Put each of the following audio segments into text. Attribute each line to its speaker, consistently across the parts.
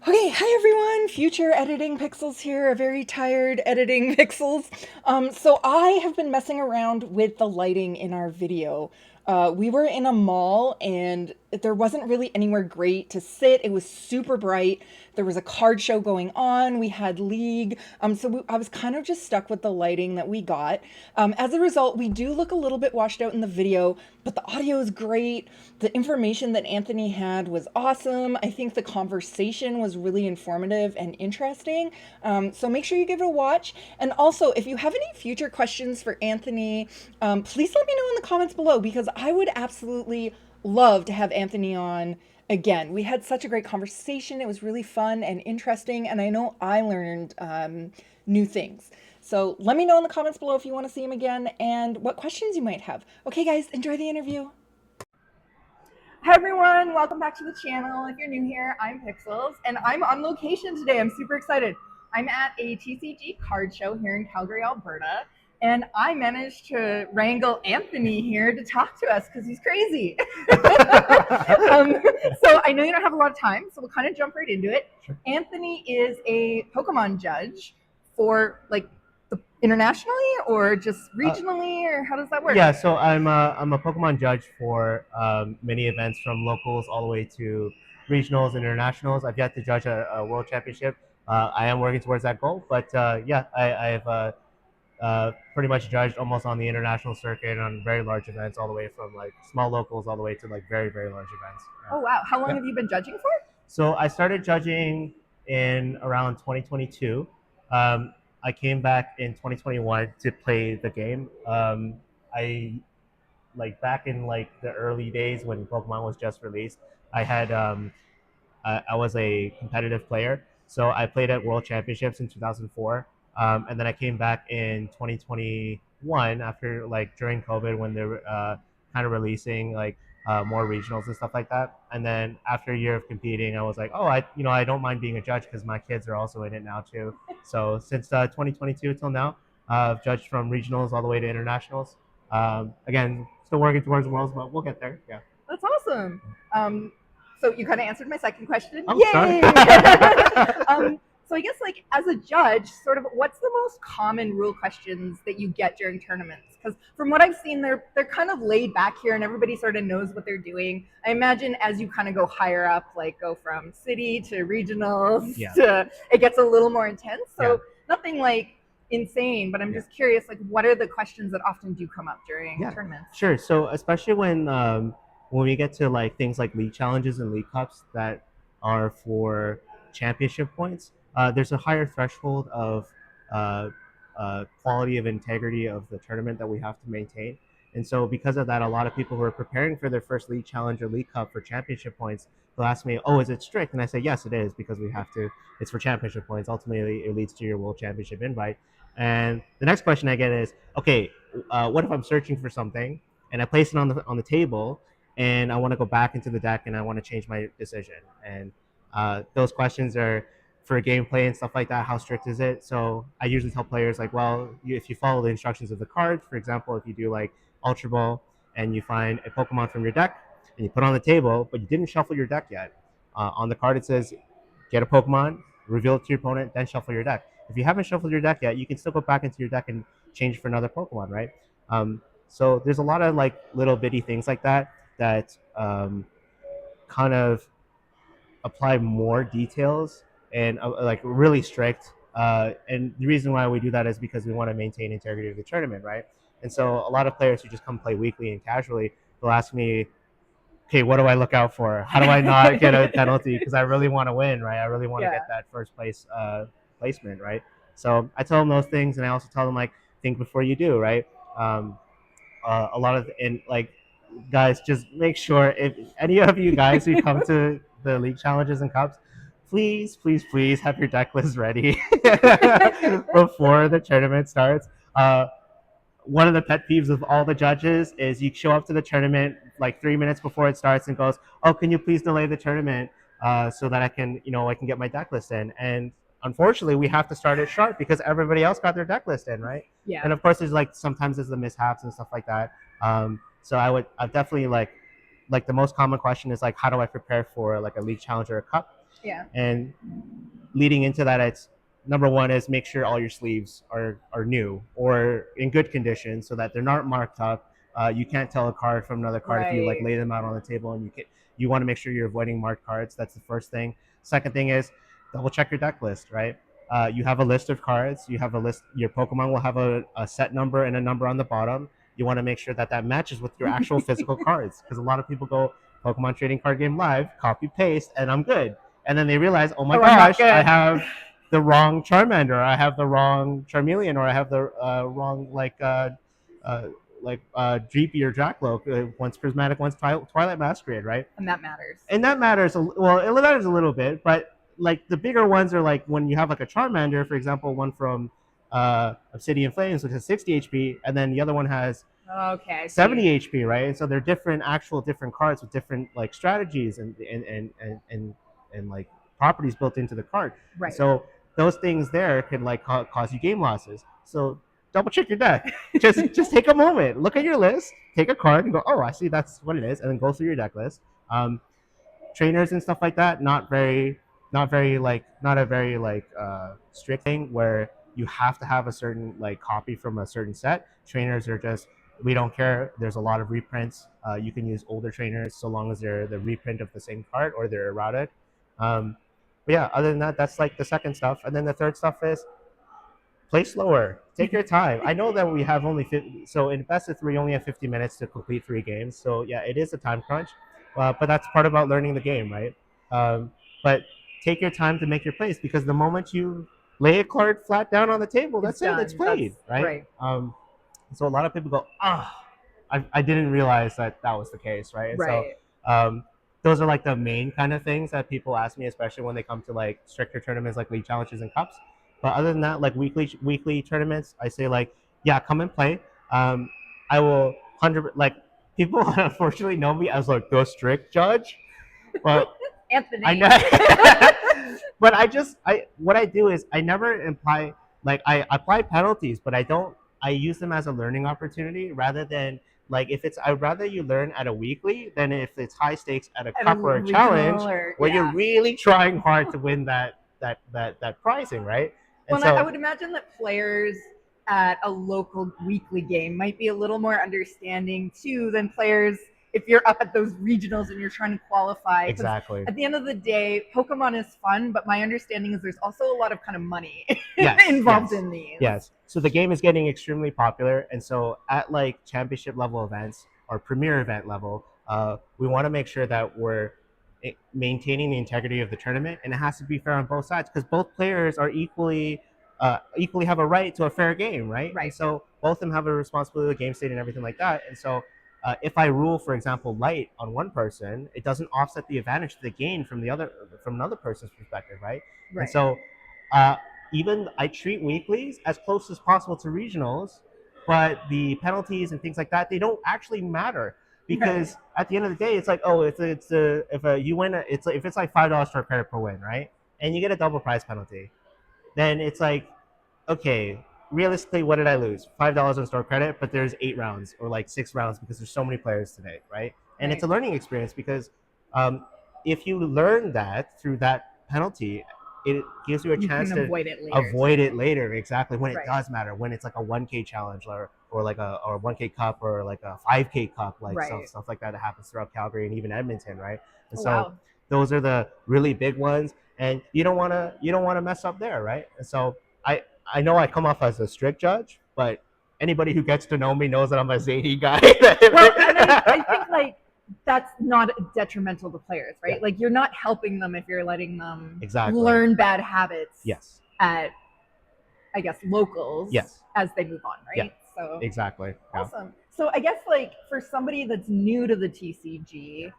Speaker 1: Okay, hi everyone. Future editing pixels here. A very tired editing pixels. So I have been messing around with the lighting in our video. We were in a mall and there wasn't really anywhere great to sit. It was super bright. There was a card show going on. We had League. I was kind of just stuck with the lighting that we got. As a result, we do look a little bit washed out in the video, but the audio is great. The information that Anthony had was awesome. I think the conversation was really informative and interesting. So make sure you give it a watch. And also, if you have any future questions for Anthony, please let me know in the comments below because I would absolutely love to have Anthony on again. We had such a great conversation. It was really fun and interesting. And I know I learned new things. So let me know in the comments below if you want to see him again and what questions you might have. Okay, guys, enjoy the interview. Hi everyone, welcome back to the channel. If you're new here, I'm Pixels, and I'm on location today. I'm super excited. I'm at a TCG card show here in Calgary, Alberta, and I managed to wrangle Anthony here to talk to us because he's crazy. So I know you don't have a lot of time, so we'll kind of jump right into it. Sure. Anthony is a Pokemon judge for internationally or just regionally, or how does that work?
Speaker 2: Yeah, so I'm a Pokemon judge for many events from locals all the way to regionals and internationals. I've yet to judge a world championship. I am working towards that goal, but I've pretty much judged almost on the international circuit on very large events, all the way from like small locals all the way to like very very large events.
Speaker 1: Yeah. Oh wow! How long have you been judging for?
Speaker 2: So I started judging in around 2022. I came back in 2021 to play the game. I like back in like the early days when Pokemon was just released. I had I was a competitive player, so I played at World Championships in 2004, and then I came back in 2021 after like during COVID when they were kind of releasing like more regionals and stuff like that. And then after a year of competing, I was like, oh, I don't mind being a judge because my kids are also in it now too. So since 2022 till now, I've judged from regionals all the way to internationals. Again, still working towards worlds, but we'll get there. Yeah.
Speaker 1: That's awesome. So you kind of answered my second question.
Speaker 2: Oh,
Speaker 1: Yay!
Speaker 2: sorry.
Speaker 1: So I guess like as a judge, sort of what's the most common rule questions that you get during tournaments? Because from what I've seen, they're kind of laid back here and everybody sort of knows what they're doing. I imagine as you kind of go higher up, like go from city to regionals, to it gets a little more intense. So nothing like insane, but I'm just curious, like what are the questions that often do come up during tournaments?
Speaker 2: Sure. So especially when we get to like things like league challenges and league cups that are for championship points, there's a higher threshold of quality of integrity of the tournament that we have to maintain. And so because of that, a lot of people who are preparing for their first league challenge or league cup for championship points, they'll ask me, oh, is it strict? And I say, yes, it is, because we have to, it's for championship points. Ultimately, it leads to your world championship invite. And the next question I get is, okay, what if I'm searching for something and I place it on the table and I want to go back into the deck and I want to change my decision? And those questions are for gameplay and stuff like that. How strict is it? So I usually tell players like, well, if you follow the instructions of the card, for example, if you do like Ultra Ball and you find a Pokemon from your deck and you put it on the table, but you didn't shuffle your deck yet, on the card it says, get a Pokemon, reveal it to your opponent, then shuffle your deck. If you haven't shuffled your deck yet, you can still go back into your deck and change for another Pokemon, right? So there's a lot of like little bitty things like that that kind of apply more details and like really strict. And the reason why we do that is because we want to maintain integrity of the tournament, right? And so a lot of players who just come play weekly and casually, they'll ask me, okay, what do I look out for? How do I not get a penalty? Because I really want to win, right? I really want to get that first place placement, right? So I tell them those things, and I also tell them like, think before you do, right? A lot of and like, guys, just make sure if any of you guys who come to the league challenges and cups, please, please, please have your deck list ready before the tournament starts. One of the pet peeves of all the judges is you show up to the tournament like 3 minutes before it starts and goes, "Oh, can you please delay the tournament so that I can get my deck list in?" And unfortunately, we have to start it sharp because everybody else got their deck list in, right?
Speaker 1: Yeah.
Speaker 2: And of course, there's like sometimes there's the mishaps and stuff like that. So I definitely like the most common question is like, how do I prepare for like a league challenge or a cup?
Speaker 1: Yeah.
Speaker 2: And leading into that, it's number one is make sure all your sleeves are new or in good condition so that they're not marked up. You can't tell a card from another card if you like
Speaker 1: Right.
Speaker 2: lay them out on the table, and you want to make sure you're avoiding marked cards. That's the first thing. Second thing is double check your deck list, right? You have a list of cards. You have a list. Your Pokemon will have a set number and a number on the bottom. You want to make sure that that matches with your actual physical cards, because a lot of people go Pokemon trading card game live, copy paste, and I'm good. And then they realize, oh my
Speaker 1: Oh, I'm not
Speaker 2: gosh, I
Speaker 1: good.
Speaker 2: have the wrong Charmander, I have the wrong Charmeleon, or I have the wrong Dreepy or Jackalope. One's Prismatic, one's Twilight Masquerade, right?
Speaker 1: And that matters.
Speaker 2: And that matters. Well, it matters a little bit, but like the bigger ones are like when you have like a Charmander, for example, one from Obsidian Flames, which has 60 HP, and then the other one has
Speaker 1: Okay, I
Speaker 2: 70
Speaker 1: see.
Speaker 2: HP, right? And so they're different, actual different cards with different like strategies and like properties built into the card.
Speaker 1: Right.
Speaker 2: So those things there could like cause you game losses. So double check your deck. Just take a moment, look at your list, take a card, and go, oh, I see that's what it is, and then go through your deck list. Trainers and stuff like that, not a very strict thing where you have to have a certain like copy from a certain set. Trainers are just, we don't care. There's a lot of reprints. You can use older trainers so long as they're the reprint of the same card or they're errated. But yeah, other than that, that's like the second stuff. And then the third stuff is play slower. Take your time. I know that we have only 50, so in best of three, you only have 50 minutes to complete 3 games. So yeah, it is a time crunch, but that's part about learning the game, right? But take your time to make your plays, because the moment you lay a card flat down on the table,
Speaker 1: It's
Speaker 2: that's it. It's
Speaker 1: done.
Speaker 2: played,
Speaker 1: That's
Speaker 2: right?
Speaker 1: right.
Speaker 2: So a lot of people go, ah, I didn't realize that that was the case, right? And so
Speaker 1: Right.
Speaker 2: um, those are like the main kind of things that people ask me, especially when they come to like stricter tournaments like league challenges and cups. But other than that, like weekly tournaments, I say like, yeah, come and play. I will 100 like people unfortunately know me as like the strict judge, but I
Speaker 1: Anthony.
Speaker 2: know. But I what I do is I never imply like I apply penalties, but I don't. I use them as a learning opportunity rather than like if it's. I'd rather you learn at a weekly than if it's high stakes at a
Speaker 1: At a
Speaker 2: cup or a challenge
Speaker 1: regional or
Speaker 2: where you're
Speaker 1: yeah.
Speaker 2: really trying hard to win that prizing, right? And
Speaker 1: Well, I
Speaker 2: so
Speaker 1: would imagine that players at a local weekly game might be a little more understanding too than players if you're up at those regionals and you're trying to qualify. Because
Speaker 2: exactly.
Speaker 1: at the end of the day, Pokemon is fun, but my understanding is there's also a lot of kind of money
Speaker 2: Yes,
Speaker 1: involved
Speaker 2: yes,
Speaker 1: in these.
Speaker 2: yes. So the game is getting extremely popular, and so at like championship level events or premier event level, we want to make sure that we're maintaining the integrity of the tournament, and it has to be fair on both sides because both players are equally have a right to a fair game, right? And
Speaker 1: Right.
Speaker 2: so both of them have a responsibility to the game state and everything like that. And so if I rule, for example, light on one person, it doesn't offset the advantage to the gain from another person's perspective, right?
Speaker 1: Right.
Speaker 2: And so uh, even I treat weeklies as close as possible to regionals, but the penalties and things like that, they don't actually matter because
Speaker 1: Right.
Speaker 2: at the end of the day, it's like, oh, if you win, it's like, if it's like $5 for a credit per win, right? And you get a double prize penalty, then it's like, okay, realistically, what did I lose? $5 on store credit, but there's 8 rounds or like 6 rounds because there's so many players today, right? And it's
Speaker 1: Right.
Speaker 2: a learning experience because um, if you learn that through that penalty, it gives you a
Speaker 1: You
Speaker 2: chance
Speaker 1: can
Speaker 2: to
Speaker 1: avoid it later.
Speaker 2: avoid it later. Exactly when it
Speaker 1: Right.
Speaker 2: does matter, when it's like a 1K challenge or like a 1K cup or like a 5K cup, like
Speaker 1: Right.
Speaker 2: stuff like that that happens throughout Calgary and even Edmonton, right? And
Speaker 1: Oh,
Speaker 2: so
Speaker 1: wow.
Speaker 2: those are the really big ones, and you don't want to mess up there, right? And so I know I come off as a strict judge, but anybody who gets to know me knows that I'm a zany guy.
Speaker 1: Well, and I think like that's not detrimental to players, right?
Speaker 2: Yeah.
Speaker 1: Like you're not helping them if you're letting them
Speaker 2: Exactly.
Speaker 1: learn bad habits
Speaker 2: Yes.
Speaker 1: at, I guess, locals
Speaker 2: Yes.
Speaker 1: as they move on, right?
Speaker 2: Yeah.
Speaker 1: So
Speaker 2: Exactly. Yeah.
Speaker 1: awesome. So I guess like for somebody that's new to the TCG,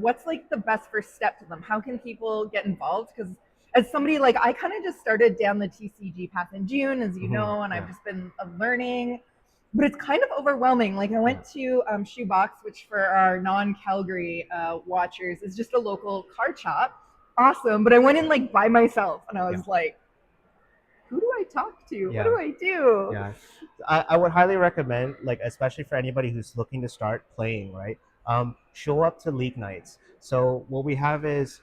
Speaker 1: what's like the best first step to them? How can people get involved? Because as somebody like I kind of just started down the TCG path in June, as you know, and I've just been learning, but it's kind of overwhelming. Like I went to Shoebox, which for our non-Calgary watchers is just a local card shop. Awesome, but I went in like by myself, and I was like, who do I talk to?
Speaker 2: Yeah.
Speaker 1: What do I do?
Speaker 2: Yeah, I would highly recommend, like, especially for anybody who's looking to start playing, right? Show up to league nights. So what we have is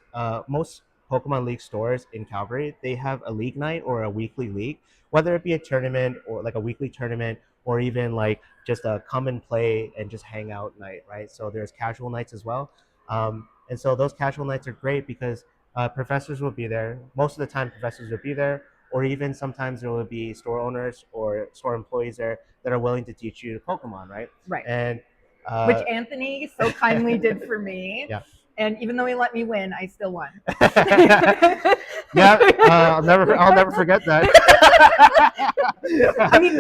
Speaker 2: most Pokemon League stores in Calgary, they have a league night or a weekly league, whether it be a tournament or like a weekly tournament or even like just a come and play and just hang out night, right? So there's casual nights as well. And so those casual nights are great because professors will be there. Most of the time, professors will be there, or even sometimes there will be store owners or store employees there that are willing to teach you Pokemon, right?
Speaker 1: Right.
Speaker 2: And
Speaker 1: Which Anthony so kindly did for me.
Speaker 2: yeah.
Speaker 1: And even though he let me win, I still won.
Speaker 2: Yeah, I'll never forget that.
Speaker 1: I mean,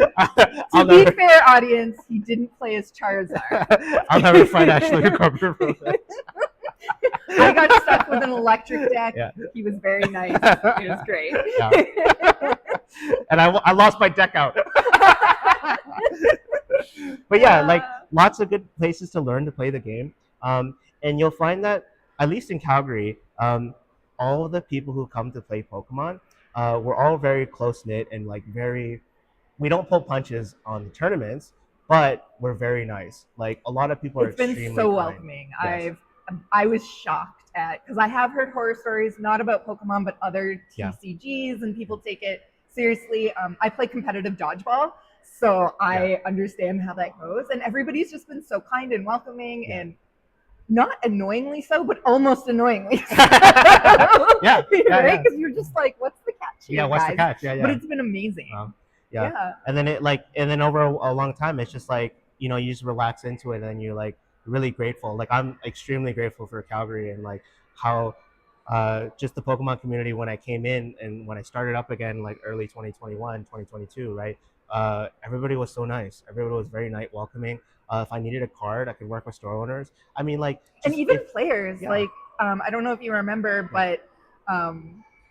Speaker 1: to be fair, audience, he didn't play as Charizard.
Speaker 2: I'll never find Ashley recover from that.
Speaker 1: I got stuck with an electric deck.
Speaker 2: Yeah.
Speaker 1: He was very nice. It was great.
Speaker 2: Yeah. And I lost my deck out. But yeah, like lots of good places to learn to play the game. And you'll find that, at least in Calgary, all of the people who come to play Pokemon, we're all very close knit and like very. We don't pull punches on the tournaments, but we're very nice. Like a lot of people are extremely
Speaker 1: It's been so
Speaker 2: kind.
Speaker 1: welcoming.
Speaker 2: Yes.
Speaker 1: I was shocked at, because I have heard horror stories not about Pokemon but other TCGs, and people take it seriously. I play competitive dodgeball, so I understand how that goes, and everybody's just been so kind and welcoming and not annoyingly so, but almost annoyingly so. Right? Because you're just like, what's the catch here,
Speaker 2: what's
Speaker 1: guys?
Speaker 2: the catch? Yeah.
Speaker 1: But it's been amazing.
Speaker 2: Yeah. And then over a long time, it's just like, you just relax into it, and you're like really grateful. Like I'm extremely grateful for Calgary and like how just the Pokemon community when I came in and when I started up again, like early 2021, 2022, right? Everybody was so nice. Everybody was very nice, welcoming. If I needed a card, I could work with store owners. I mean, like,
Speaker 1: and even players, like, I don't know if you remember, but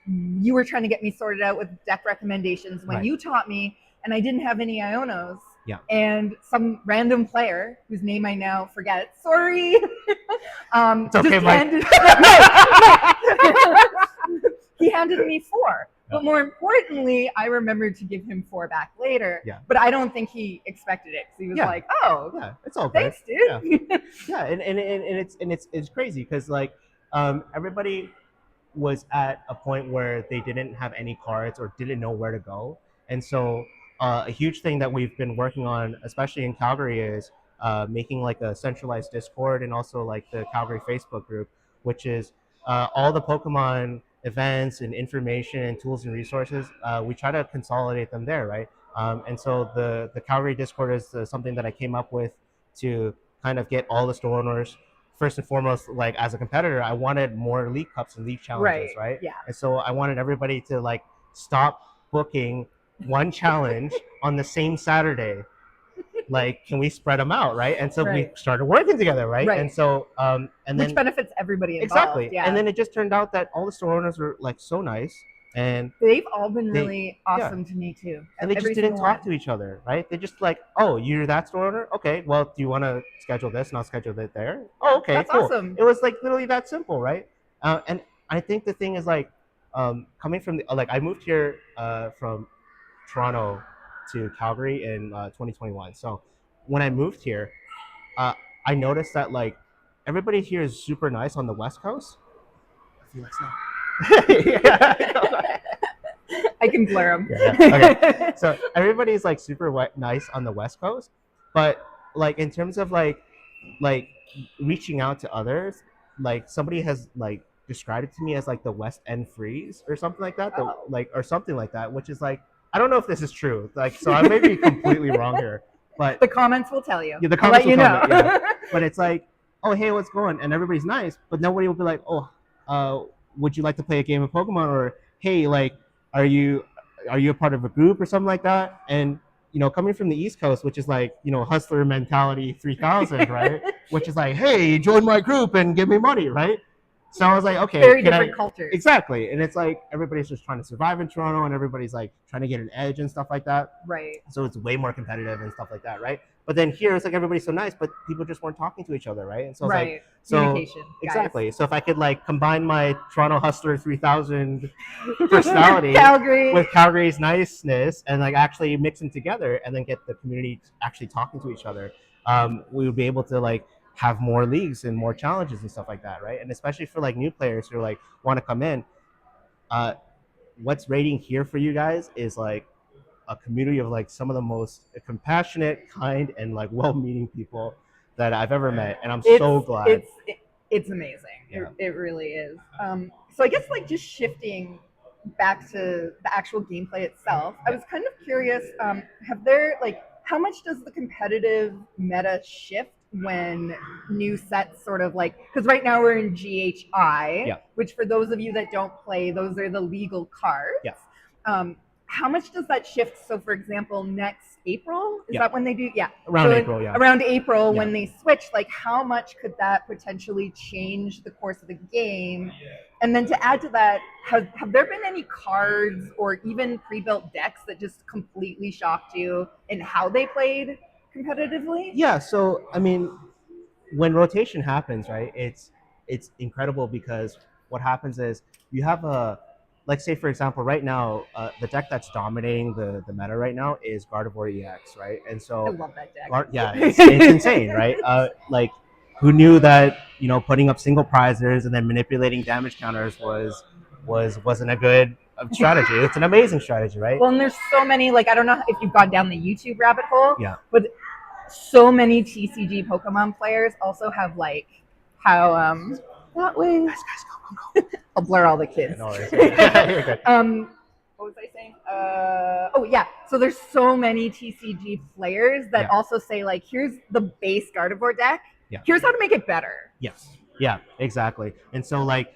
Speaker 1: you were trying to get me sorted out with deck recommendations when you taught me, and I didn't have any Ionos.
Speaker 2: Yeah.
Speaker 1: And some random player whose name I now forget. Sorry.
Speaker 2: It's okay,
Speaker 1: Mike. He handed me 4. But more importantly, I remembered to give him 4 back later.
Speaker 2: Yeah.
Speaker 1: But I don't think he expected it, because he was like, "Oh,
Speaker 2: it's all good.
Speaker 1: Thanks, dude."
Speaker 2: Yeah, and it's crazy because like everybody was at a point where they didn't have any cards or didn't know where to go, and so a huge thing that we've been working on, especially in Calgary, is making like a centralized Discord and also like the Calgary Facebook group, which is all the Pokemon events and information and tools and resources. We try to consolidate them there, right? And so the Calgary Discord is something that I came up with to kind of get all the store owners. First and foremost, like as a competitor, I wanted more league cups and league challenges, right?
Speaker 1: Yeah.
Speaker 2: And so I wanted everybody to like stop booking one challenge on the same Saturday. Like, can we spread them out, right? And so we started working together, right? And so, and then
Speaker 1: which benefits everybody involved.
Speaker 2: Exactly. Yeah. And then it just turned out that all the store owners were like so nice, and
Speaker 1: they've all been really awesome to me too.
Speaker 2: And they just didn't talk to each other, right? They just like, oh, you're that store owner? Okay, well, do you want to schedule this and I'll schedule it there? Oh, okay,
Speaker 1: that's
Speaker 2: cool.
Speaker 1: Awesome.
Speaker 2: It was like literally that simple, right? And I think the thing is like, coming from I moved here from Toronto to Calgary in 2021. So when I moved here, I noticed that like everybody here is super nice on the West Coast. I feel like
Speaker 1: I can blur them.
Speaker 2: Okay. So everybody's like super nice on the West Coast, but like in terms of like reaching out to others, like somebody has like described it to me as like the West End freeze or something like that, or something like that, which is like, I don't know if this is true. Like, so I may be completely wrong here, but
Speaker 1: the comments will tell you.
Speaker 2: Yeah, the comments will tell me. Yeah. But it's like, oh, hey, what's going? And everybody's nice, but nobody will be like, oh, would you like to play a game of Pokemon? Or hey, like, are you a part of a group or something like that? And coming from the East Coast, which is like, hustler mentality 3000, right? Which is like, hey, join my group and give me money, right? So I was like, okay,
Speaker 1: very different cultures.
Speaker 2: Exactly. And it's like everybody's just trying to survive in Toronto, and everybody's like trying to get an edge and stuff like that.
Speaker 1: Right.
Speaker 2: So it's way more competitive and stuff like that, right? But then here it's like everybody's so nice, but people just weren't talking to each other, right? And so it's like,
Speaker 1: communication.
Speaker 2: Exactly. Guys. So if I could like combine my Toronto Hustler 3000 personality with Calgary's niceness and like actually mix them together and then get the community actually talking to each other, we would be able to like have more leagues and more challenges and stuff like that, right? And especially for like new players who like want to come in, uh, what's rating here for you guys is like a community of like some of the most compassionate, kind, and like well-meaning people that I've ever met, and I'm
Speaker 1: It's
Speaker 2: so glad.
Speaker 1: it's it's amazing.
Speaker 2: Yeah.
Speaker 1: It really is. So I guess like just shifting back to the actual gameplay itself, I
Speaker 2: Yeah.
Speaker 1: was kind of curious. Have there like how much does the competitive meta shift when new sets sort of like because right now we're in GHI,
Speaker 2: Yeah.
Speaker 1: which for those of you that don't play, those are the legal cards.
Speaker 2: Yeah.
Speaker 1: Um, how much does that shift? So, for example, next April is
Speaker 2: Yeah.
Speaker 1: that when they do? Yeah,
Speaker 2: Around
Speaker 1: so
Speaker 2: April, yeah.
Speaker 1: around April
Speaker 2: Yeah.
Speaker 1: when they switch, like how much could that potentially change the course of the game? And then to add to that, have there been any cards or even pre-built decks that just completely shocked you in how they played competitively?
Speaker 2: Yeah. So I mean, when rotation happens, right? It's incredible because what happens is you have a like say for example right now the deck that's dominating the meta right now is Gardevoir EX, right? And
Speaker 1: I
Speaker 2: so
Speaker 1: love that deck.
Speaker 2: Yeah, it's insane, right? Like who knew that putting up single prizers and then manipulating damage counters wasn't a good strategy. It's an amazing strategy, right?
Speaker 1: Well, and there's so many, like, I don't know if you've gone down the YouTube rabbit hole,
Speaker 2: Yeah.
Speaker 1: but so many TCG Pokemon players also have, like, how, that way,
Speaker 2: Guys, go.
Speaker 1: I'll blur all the kids.
Speaker 2: No worries. You're good.
Speaker 1: What was I saying? Oh, yeah. So there's so many TCG players that
Speaker 2: Yeah.
Speaker 1: also say, like, here's the base Gardevoir deck.
Speaker 2: Yeah.
Speaker 1: Here's how to make it better.
Speaker 2: Yes. Yeah, exactly. And so like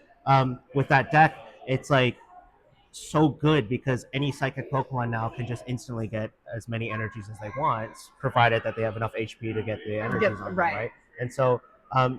Speaker 2: with that deck, it's like so good because any psychic Pokemon now can just instantly get as many energies as they want, provided that they have enough HP to get the energies on them, right? And so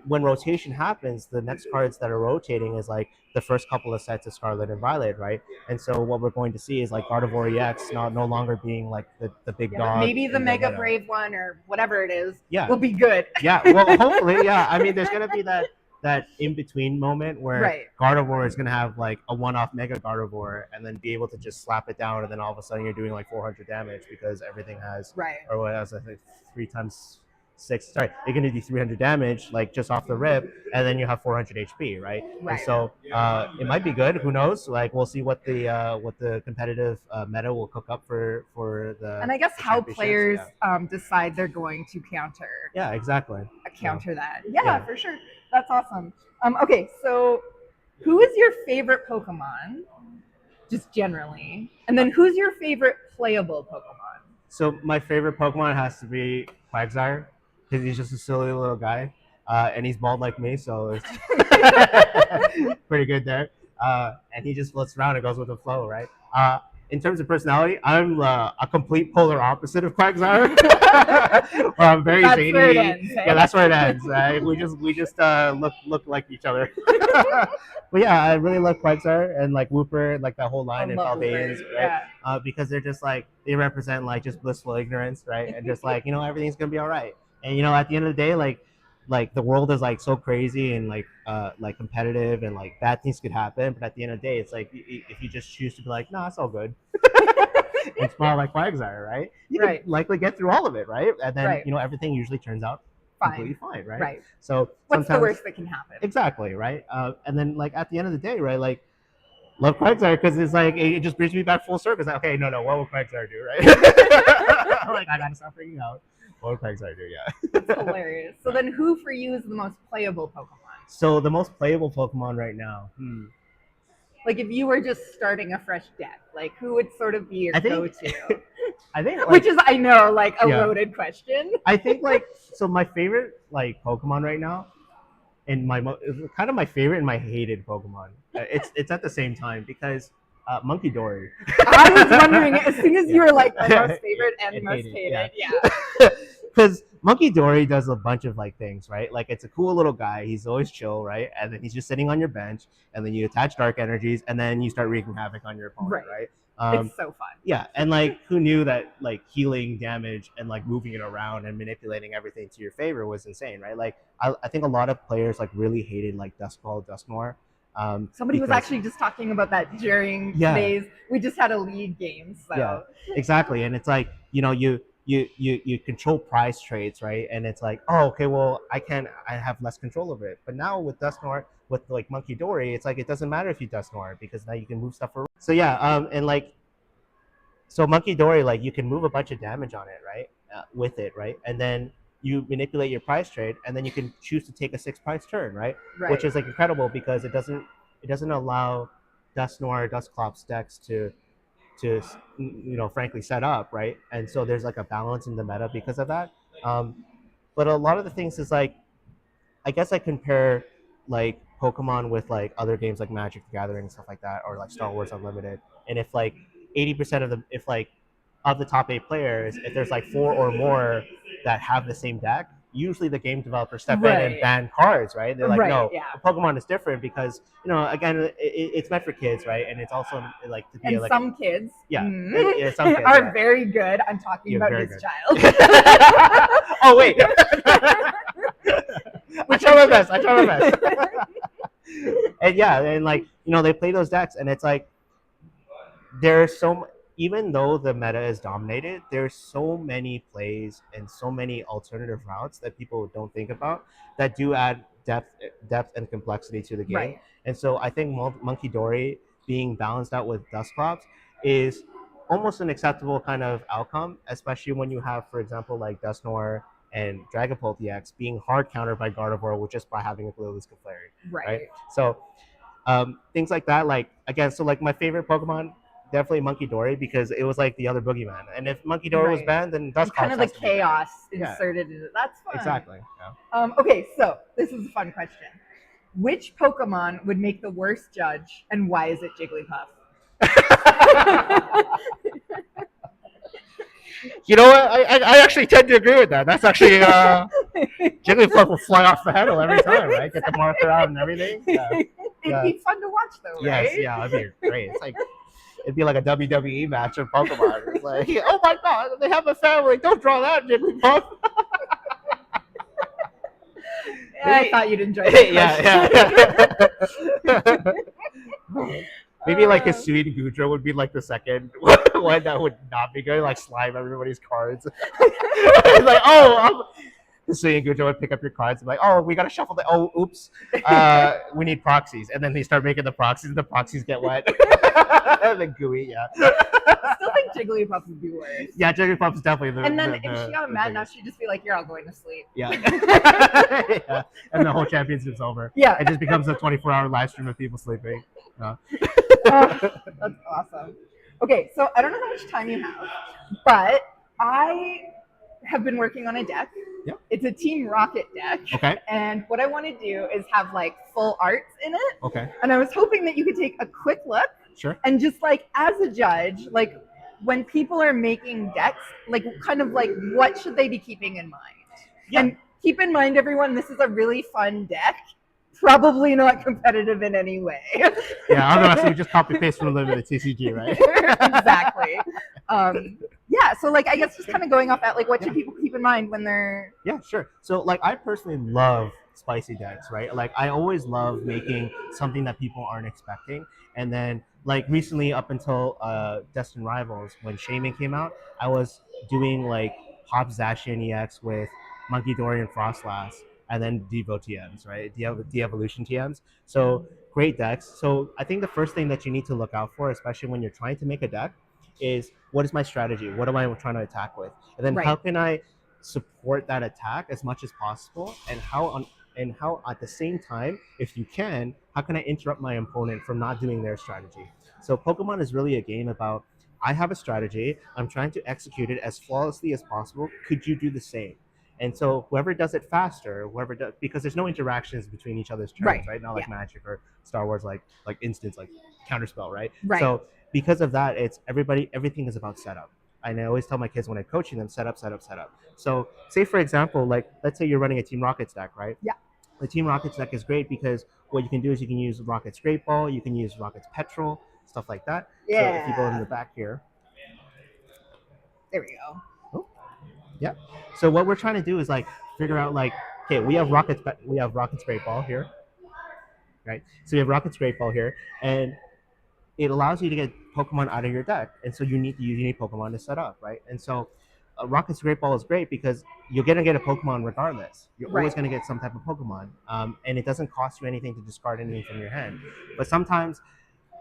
Speaker 2: when rotation happens, the next cards that are rotating is like the first couple of sets of Scarlet and Violet, right? And so what we're going to see is like Gardevoir EX no longer being like the big dog.
Speaker 1: Maybe the Mega
Speaker 2: meta.
Speaker 1: Brave one or whatever it is
Speaker 2: Yeah.
Speaker 1: will be good.
Speaker 2: Yeah, well, hopefully, yeah. I mean, there's gonna be that in between moment where
Speaker 1: Right.
Speaker 2: Gardevoir is gonna have like a one-off Mega Gardevoir and then be able to just slap it down, and then all of a sudden you're doing like 400 damage because everything has
Speaker 1: Right.
Speaker 2: or what else I think 3 times 6. Sorry, you're gonna do 300 damage like just off the rip, and then you have 400 HP, right?
Speaker 1: Right.
Speaker 2: And so it might be good. Who knows? Like we'll see what the competitive meta will cook up for the.
Speaker 1: And I guess
Speaker 2: the
Speaker 1: how
Speaker 2: championships.
Speaker 1: players
Speaker 2: Yeah.
Speaker 1: decide they're going to counter
Speaker 2: Yeah, exactly.
Speaker 1: counter that. Yeah,
Speaker 2: Yeah.
Speaker 1: for sure. That's awesome. Okay, so who is your favorite Pokemon? Just generally. And then who's your favorite playable Pokemon?
Speaker 2: So my favorite Pokemon has to be Quagsire because he's just a silly little guy, and he's bald like me, so it's pretty good there. And he just floats around and goes with the flow, right? In terms of personality, I'm a complete polar opposite of Quagsire. Where I'm very
Speaker 1: That's
Speaker 2: zany.
Speaker 1: where it ends, eh?
Speaker 2: Yeah, that's where it ends. We just look like each other. But yeah, I really love Quagsire and like Wooper and like that whole line in Paldeans, right?
Speaker 1: Yeah.
Speaker 2: Because they're just like they represent like just blissful ignorance, right? And just like everything's gonna be all right. And at the end of the day, like the world is like so crazy and like competitive and like bad things could happen. But at the end of the day, it's like if you just choose to be like, nah, it's all good. And smile like Quagsire, right? You can likely get through all of it, right? And then everything usually turns out completely fine, right?
Speaker 1: Right.
Speaker 2: So
Speaker 1: what's the worst that can happen?
Speaker 2: Exactly, right? And then like at the end of the day, right? Like love Quagsire because it's like it just brings me back full circle. It's like, okay, no, what will Quagsire do, right? Like I gotta stop freaking out. What would Quagsire do? Yeah.
Speaker 1: That's hilarious. So then, who for you is the most playable Pokemon?
Speaker 2: So the most playable Pokemon right now.
Speaker 1: Like if you were just starting a fresh deck, like who would sort of be your go-to?
Speaker 2: I think, like,
Speaker 1: which is I know like a loaded question.
Speaker 2: I think like so my favorite like Pokemon right now, and kind of my favorite and my hated Pokemon. It's at the same time because Monkey Dory.
Speaker 1: I was wondering as soon as you were like my most favorite and most hated. Yeah.
Speaker 2: Because Monkey Dory does a bunch of like things, right? Like it's a cool little guy. He's always chill, right? And then he's just sitting on your bench, and then you attach dark energies, and then you start wreaking havoc on your opponent, right?
Speaker 1: It's so fun.
Speaker 2: Yeah, and like who knew that like healing damage and like moving it around and manipulating everything to your favor was insane, right? Like I think a lot of players like really hated like Duskfall, Dusknoir.
Speaker 1: Somebody was actually just talking about that during today's. We just had a league game, so
Speaker 2: yeah, exactly. And it's like you control prize trades, right? And it's like, oh, okay, well I have less control over it. But now with Dusknoir, with like Monkey Dory, it's like it doesn't matter if you Dusknoir because now you can move stuff around. So yeah, and like so Monkey Dory, like you can move a bunch of damage on it, right? With it, right? And then you manipulate your prize trade, and then you can choose to take a 6 prize turn, right? Which
Speaker 1: Right.
Speaker 2: is like incredible because it doesn't allow Dusknoir, Dusclops decks to frankly set up, right? And so there's like a balance in the meta because of that. But a lot of the things is like I guess I compare like Pokemon with like other games like Magic the Gathering and stuff like that, or like Star Wars Unlimited. And if like 80% of the if like of the top 8 players, if there's like 4 or more that have the same deck, usually the game developers step in and
Speaker 1: Right.
Speaker 2: ban cards, right? They're like,
Speaker 1: Right.
Speaker 2: no,
Speaker 1: Yeah.
Speaker 2: Pokemon is different because again, it's meant for kids, right? And it's also like to be
Speaker 1: And
Speaker 2: like
Speaker 1: some kids
Speaker 2: yeah, yeah, some kids,
Speaker 1: are
Speaker 2: yeah,
Speaker 1: very good on talking
Speaker 2: yeah,
Speaker 1: about
Speaker 2: very
Speaker 1: his
Speaker 2: good.
Speaker 1: child.
Speaker 2: Oh wait, I
Speaker 1: Which
Speaker 2: try
Speaker 1: I
Speaker 2: my
Speaker 1: should.
Speaker 2: best. I try my best. And yeah, and like they play those decks, and it's like there's even though the meta is dominated, there's so many plays and so many alternative routes that people don't think about that do add depth and complexity to the game.
Speaker 1: Right.
Speaker 2: And so I think Monkey Dory being balanced out with Dusclops is almost an acceptable kind of outcome, especially when you have, for example, like Dusknoir and Dragapult EX being hard countered by Gardevoir with just by having a Blue Conflary, right?
Speaker 1: Right.
Speaker 2: So things like that. Like again, so like my favorite Pokemon definitely Monkey Dory because it was like the other boogeyman. And if Monkey Dory was
Speaker 1: Right.
Speaker 2: banned, then
Speaker 1: And kind
Speaker 2: Dusclops
Speaker 1: of the
Speaker 2: has to be banned.
Speaker 1: chaos
Speaker 2: Yeah,
Speaker 1: inserted in it. That's fun.
Speaker 2: exactly. Yeah.
Speaker 1: Okay, so this is a fun question. Which Pokemon would make the worst judge, and why is it Jigglypuff?
Speaker 2: You know what? I actually tend to agree with that. That's actually Jigglypuff will fly off the handle every time, right? Get the marker out and everything. Yeah.
Speaker 1: It'd be fun to watch, though,
Speaker 2: Yes,
Speaker 1: right?
Speaker 2: yeah, it'd be great. It's like it'd be like a WWE match of Pokemon. It's like, oh my god, they have a family. Don't draw that, Jigglypuff.
Speaker 1: I thought you'd enjoy that
Speaker 2: yeah. Maybe like his sweet Goodra would be like the second one that would not be good, like slime everybody's cards. It's like, the sweet Goodra would pick up your cards and be like, oh, we gotta shuffle the. Oh, oops, we need proxies, and then they start making the proxies, and the proxies get wet. The gooey, yeah.
Speaker 1: I still think Jigglypuff would be worse.
Speaker 2: Yeah, Jigglypuff is definitely the.
Speaker 1: And then
Speaker 2: the,
Speaker 1: if she got mad enough, she'd just be like, "You're all going to sleep."
Speaker 2: Yeah. Yeah. And the whole championship's over.
Speaker 1: Yeah.
Speaker 2: It just becomes a 24-hour live stream of people sleeping.
Speaker 1: That's awesome. Okay, so I don't know how much time you have, but I have been working on a deck.
Speaker 2: Yep.
Speaker 1: It's a Team Rocket deck.
Speaker 2: Okay.
Speaker 1: And what I want to do is have like full arts in it.
Speaker 2: Okay.
Speaker 1: And I was hoping that you could take a quick look.
Speaker 2: Sure.
Speaker 1: And just like as a judge, like when people are making decks, like kind of like what should they be keeping in mind?
Speaker 2: Yeah.
Speaker 1: And keep in mind, everyone, this is a really fun deck. Probably not competitive in any way.
Speaker 2: Yeah, otherwise we just copy paste from the limited TCG, right?
Speaker 1: Exactly. Yeah, so like I guess just kind of going off that, like what should people keep in mind when they're
Speaker 2: Yeah, sure. So like I personally love spicy decks, right? Like I always love making something that people aren't expecting. And then like recently up until Destined Rivals, when Shaman came out, I was doing like Hop Zacian EX with Monkey Dory and Frostlass and then Devo TMs, right? De-evolution TMs. So great decks. So I think the first thing that you need to look out for, especially when you're trying to make a deck, is what is my strategy? What am I trying to attack with? And then how can I support that attack as much as possible? And how at the same time, if you can, how can I interrupt my opponent from not doing their strategy? So Pokemon is really a game about I have a strategy, I'm trying to execute it as flawlessly as possible. Could you do the same? And so whoever does it faster, because there's no interactions between each other's turns, right? Not like Magic or Star Wars, like instants, like Counterspell, right? So because of that, everything is about setup. And I always tell my kids when I'm coaching them, set up. So say for example, like let's say you're running a Team Rockets deck, right?
Speaker 1: Yeah.
Speaker 2: The Team Rockets deck is great because what you can do is you can use Rockets Great Ball, you can use Rockets Petrol, stuff like that.
Speaker 1: Yeah.
Speaker 2: So if you go in the back here.
Speaker 1: There we go.
Speaker 2: Yeah. So what we're trying to do is like figure out like, okay, we have Rockets Great Ball here, right? So we have Rockets Great Ball here, and it allows you to get Pokemon out of your deck, and so you need Pokemon to set up, right? And so Rocket's Great Ball is great because you're gonna get a Pokemon regardless. You're always
Speaker 1: Right.
Speaker 2: gonna get some type of Pokemon, and it doesn't cost you anything to discard anything from your hand. But sometimes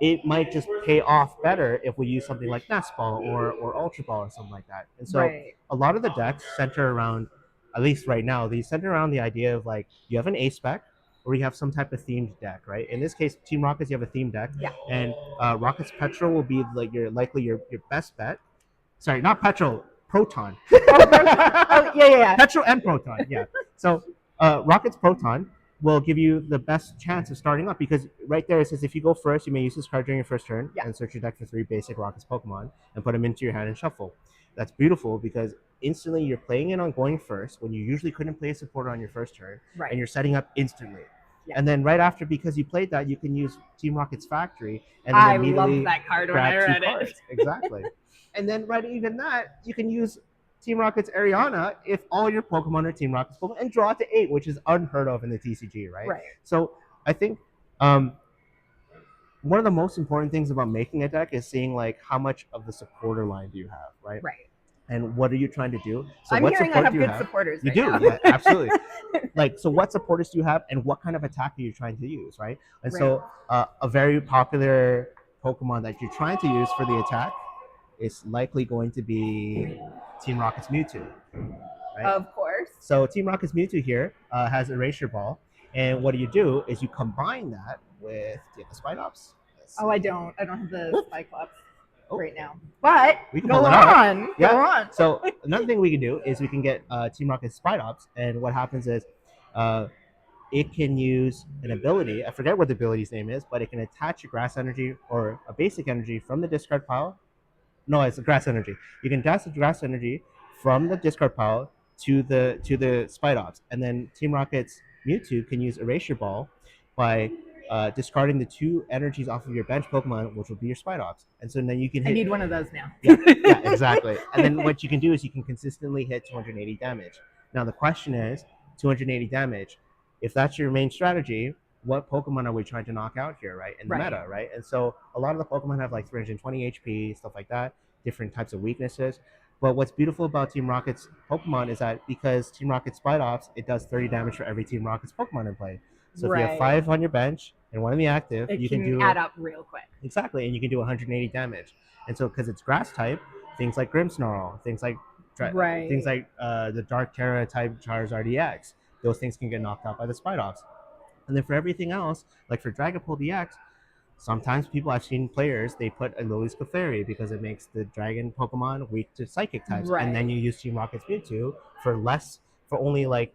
Speaker 2: it might just pay off better if we use something like Nest Ball or Ultra Ball or something like that. And so
Speaker 1: Right.
Speaker 2: a lot of the decks center around, at least right now, they center around the idea of like you have an A spec or you have some type of themed deck, right? In this case, Team Rockets, you have a themed deck,
Speaker 1: Yeah.
Speaker 2: and Rockets Petrol will be like your best bet. Sorry, not Petrol, Proton.
Speaker 1: Oh, Proton. Oh, yeah.
Speaker 2: Petrol and Proton, yeah. So Rockets Proton will give you the best chance of starting up because right there it says if you go first, you may use this card during your first turn
Speaker 1: Yeah.
Speaker 2: and search your deck for 3 basic Rockets Pokemon and put them into your hand and shuffle. That's beautiful because instantly you're playing it on going first when you usually couldn't play a supporter on your first turn,
Speaker 1: Right.
Speaker 2: and you're setting up instantly.
Speaker 1: Yeah.
Speaker 2: And then right after, because you played that, you can use Team Rocket's Factory and then
Speaker 1: I
Speaker 2: immediately
Speaker 1: loved that card when
Speaker 2: grab
Speaker 1: I
Speaker 2: two
Speaker 1: read it.
Speaker 2: cards. Exactly. And then right even that, you can use Team Rocket's Ariana if all your Pokemon are Team Rocket's Pokemon and draw it to 8, which is unheard of in the TCG, right?
Speaker 1: Right.
Speaker 2: So I think one of the most important things about making a deck is seeing like how much of the supporter line do you have, right?
Speaker 1: Right.
Speaker 2: And what are you trying to do? So
Speaker 1: I'm
Speaker 2: what
Speaker 1: hearing I
Speaker 2: support
Speaker 1: have
Speaker 2: do you
Speaker 1: good
Speaker 2: have?
Speaker 1: supporters.
Speaker 2: You
Speaker 1: right
Speaker 2: do,
Speaker 1: now.
Speaker 2: yeah, absolutely. Like, so what supporters do you have, and what kind of attack are you trying to use, right? And so a very popular Pokemon that you're trying to use for the attack is likely going to be Team Rocket's Mewtwo, right?
Speaker 1: Of course.
Speaker 2: So Team Rocket's Mewtwo here has Erasure Ball, and what you do is you combine that with, do you have the Spidops?
Speaker 1: Oh, I don't have the Cyclops
Speaker 2: Oh.
Speaker 1: right now. But
Speaker 2: We can
Speaker 1: go
Speaker 2: pull it up.
Speaker 1: on.
Speaker 2: Yeah.
Speaker 1: Go on.
Speaker 2: So another thing we can do is we can get Team Rocket's Spidops, and what happens is it can use an ability. I forget what the ability's name is, but it can attach a grass energy or a basic energy from the discard pile. No, it's a grass energy. You can attach the grass energy from the discard pile to the Spidops, and then Team Rocket's Mewtwo can use Erasure Ball by discarding the 2 energies off of your bench Pokemon, which will be your Spidops, and so then you can hit.
Speaker 1: I need one of those now.
Speaker 2: Yeah, exactly. And then what you can do is you can consistently hit 280 damage. Now the question is, 280 damage. If that's your main strategy, what Pokemon are we trying to knock out here, right? In the meta, right? And so a lot of the Pokemon have like 320 HP, stuff like that, different types of weaknesses. But what's beautiful about Team Rocket's Pokemon is that because Team Rocket's Spidops, it does 30 damage for every Team Rocket's Pokemon in play. So if you have 5 on your bench and 1 in the active,
Speaker 1: it
Speaker 2: you
Speaker 1: can
Speaker 2: do
Speaker 1: add up real quick.
Speaker 2: Exactly, and you can do 180 damage. And so because it's grass type, things like Grimmsnarl, things like the Dark Terra type Charizard EX, those things can get knocked out by the Spidops. And then for everything else, like for Dragapult EX, sometimes I've seen players, they put a Lily's Clefairy because it makes the dragon Pokemon weak to psychic types.
Speaker 1: Right.
Speaker 2: And then you use Team Rocket's Mewtwo for only like,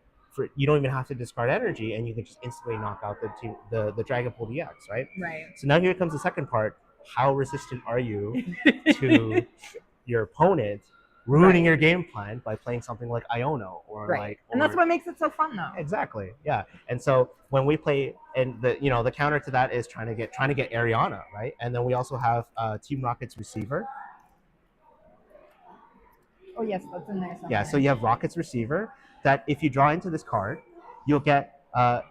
Speaker 2: you don't even have to discard energy, and you can just instantly knock out the Dragapult EX, right?
Speaker 1: Right.
Speaker 2: So now here comes the second part. How resistant are you to your opponent ruining your game plan by playing something like Iono
Speaker 1: and that's what makes it so fun, though.
Speaker 2: Exactly, yeah. And so when we play, and the counter to that is trying to get Ariana, right? And then we also have Team Rocket's Receiver.
Speaker 1: Oh yes, that's in there somewhere.
Speaker 2: Yeah, so you have Rocket's Receiver that if you draw into this card, you'll get a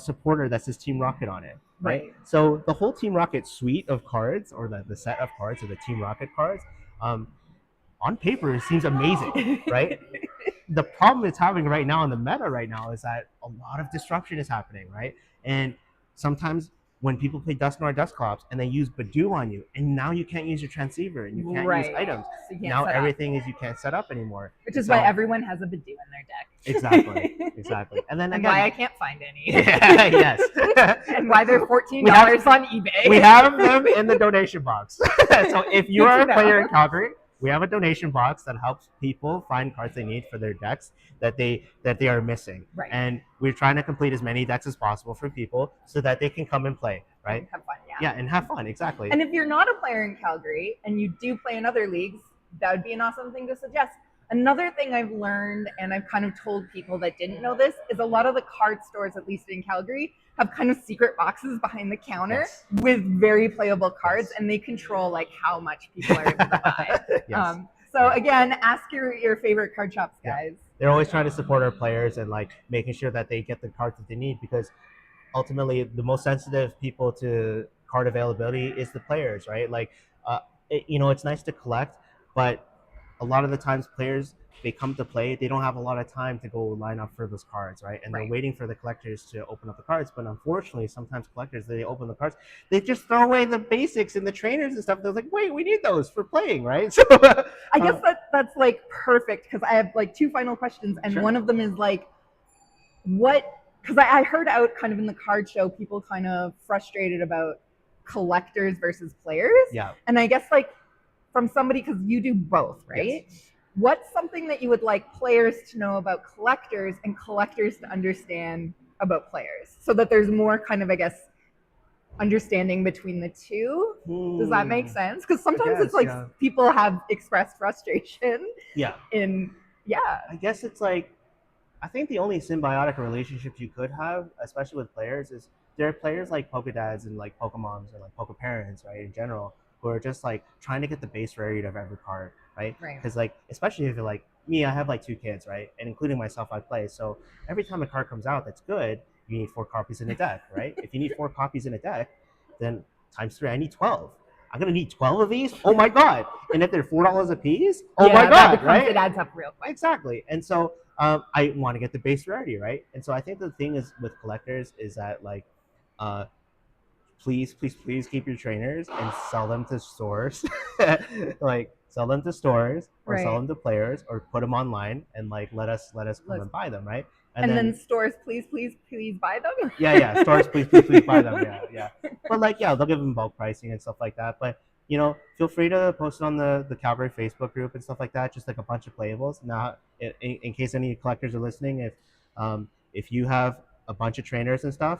Speaker 2: supporter that says Team Rocket on it, right? So the whole Team Rocket suite of cards, or the set of cards, or the Team Rocket cards, on paper it seems amazing, right? The problem it's having right now in the meta right now is that a lot of disruption is happening, right? And sometimes when people play Dusknoir Dusclops and they use Badoo on you, and now you can't use your transceiver and you can't use items.
Speaker 1: So
Speaker 2: now everything is you can't set up anymore.
Speaker 1: Which is why everyone has a Badoo in their deck.
Speaker 2: Exactly. And then
Speaker 1: and why I can't find any.
Speaker 2: Yes.
Speaker 1: And why they're $14 on eBay.
Speaker 2: We have them in the donation box. So if you are a player in Calgary, we have a donation box that helps people find cards they need for their decks that they are missing.
Speaker 1: Right.
Speaker 2: And we're trying to complete as many decks as possible for people so that they can come and play, right?
Speaker 1: And have fun,
Speaker 2: Yeah, and have fun, exactly.
Speaker 1: And if you're not a player in Calgary and you do play in other leagues, that would be an awesome thing to suggest. Another thing I've learned, and I've kind of told people that didn't know this, is a lot of the card stores, at least in Calgary, have kind of secret boxes behind the counter with very playable cards, and they control like how much people are able to buy. So again, ask your favorite card shops, guys.
Speaker 2: They're always trying to support our players and like making sure that they get the cards that they need, because ultimately the most sensitive people to card availability is the players, right? Like, it's nice to collect, but a lot of the times players, they come to play, they don't have a lot of time to go line up for those cards, right? And they're
Speaker 1: Right.
Speaker 2: waiting for the collectors to open up the cards. But unfortunately, sometimes collectors, they open the cards, they just throw away the basics and the trainers and stuff. They're like, wait, we need those for playing, right? So,
Speaker 1: I guess that's like perfect because I have like two final questions, and
Speaker 2: sure.
Speaker 1: one of them is like, what? Because I heard out kind of in the card show, people kind of frustrated about collectors versus players,
Speaker 2: Yeah.
Speaker 1: and I guess like from somebody because you do both, right?
Speaker 2: Yes.
Speaker 1: What's something that you would like players to know about collectors and collectors to understand about players, so that there's more kind of, I guess, understanding between the two. Does that make sense? Because
Speaker 2: I
Speaker 1: sometimes it's
Speaker 2: guess,
Speaker 1: like
Speaker 2: yeah.
Speaker 1: people have expressed frustration
Speaker 2: Yeah.
Speaker 1: in, yeah.
Speaker 2: I guess it's like, I think the only symbiotic relationships you could have, especially with players, is there are players like Pokedads and like Pokemoms or like Pokeparents, right, in general, who are just like trying to get the base rarity of every card, right?
Speaker 1: Right.
Speaker 2: Because like, especially if you're like me, I have like two kids, right, and including myself, I play. So every time a card comes out that's good, you need 4 copies in a deck, right? If you need 4 copies in a deck, then times three, I need 12. I'm gonna need 12 of these. Oh my god! And if they're $4 a piece, oh
Speaker 1: Yeah,
Speaker 2: my
Speaker 1: that
Speaker 2: god,
Speaker 1: becomes,
Speaker 2: right?
Speaker 1: it adds up real quick.
Speaker 2: Exactly. And so I want to get the base rarity, right? And so I think the thing is with collectors is that like, uh, please, please, please keep your trainers and sell them to stores, like sell them to stores or sell
Speaker 1: Right.
Speaker 2: them to players or put them online and like let us come
Speaker 1: Let's,
Speaker 2: and buy them, right?
Speaker 1: and then stores, please, please, please buy them.
Speaker 2: Yeah, stores, please, please, please buy them. Yeah. But like, yeah, they'll give them bulk pricing and stuff like that. But feel free to post it on the Calgary Facebook group and stuff like that. Just like a bunch of playables. Now, in case any collectors are listening, if you have a bunch of trainers and stuff,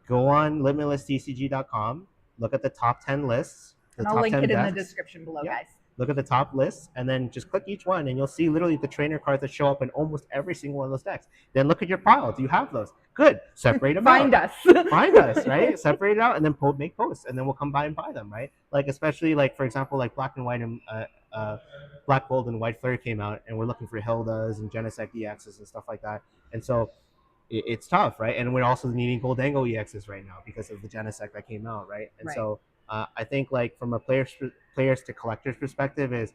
Speaker 2: go on limitlesstcg.com, look at the top 10 lists, the
Speaker 1: And I'll
Speaker 2: top
Speaker 1: link
Speaker 2: 10
Speaker 1: it in the
Speaker 2: decks.
Speaker 1: description below,
Speaker 2: Yeah.
Speaker 1: guys.
Speaker 2: Look at the top lists and then just click each one and you'll see literally the trainer cards that show up in almost every single one of those decks. Then look at your pile. Do you have those? Good. Separate them
Speaker 1: Find
Speaker 2: out. Find us, right? Separate it out and then make posts and then we'll come by and buy them, right? Like, especially like, for example, like Black and White and Black Gold and White Flare came out and we're looking for Hildas and Genesect EXs and stuff like that. And so it's tough, right? And we're also needing Goldango EXs right now because of the Genesect that came out, right? And so I think like from a players to collectors perspective is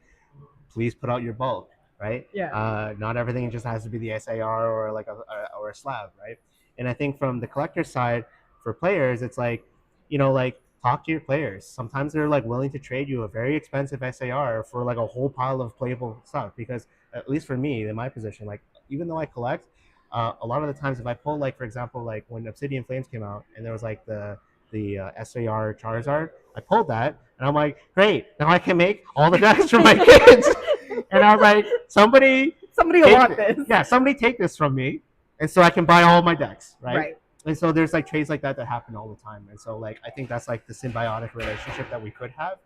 Speaker 2: please put out your bulk, right?
Speaker 1: Yeah.
Speaker 2: Not everything just has to be the SAR or like or a slab, right? And I think from the collector side for players, it's like, like talk to your players. Sometimes they're like willing to trade you a very expensive SAR for like a whole pile of playable stuff. Because at least for me, in my position, like even though I collect, a lot of the times if I pull like for example like when Obsidian Flames came out and there was like the SAR Charizard, I pulled that and I'm like, great, now I can make all the decks for my kids. And I was like, somebody
Speaker 1: will want this.
Speaker 2: Yeah, somebody take this from me, and so I can buy all my decks, right?
Speaker 1: Right.
Speaker 2: And so there's like trades like that happen all the time, and so like I think that's like the symbiotic relationship that we could have.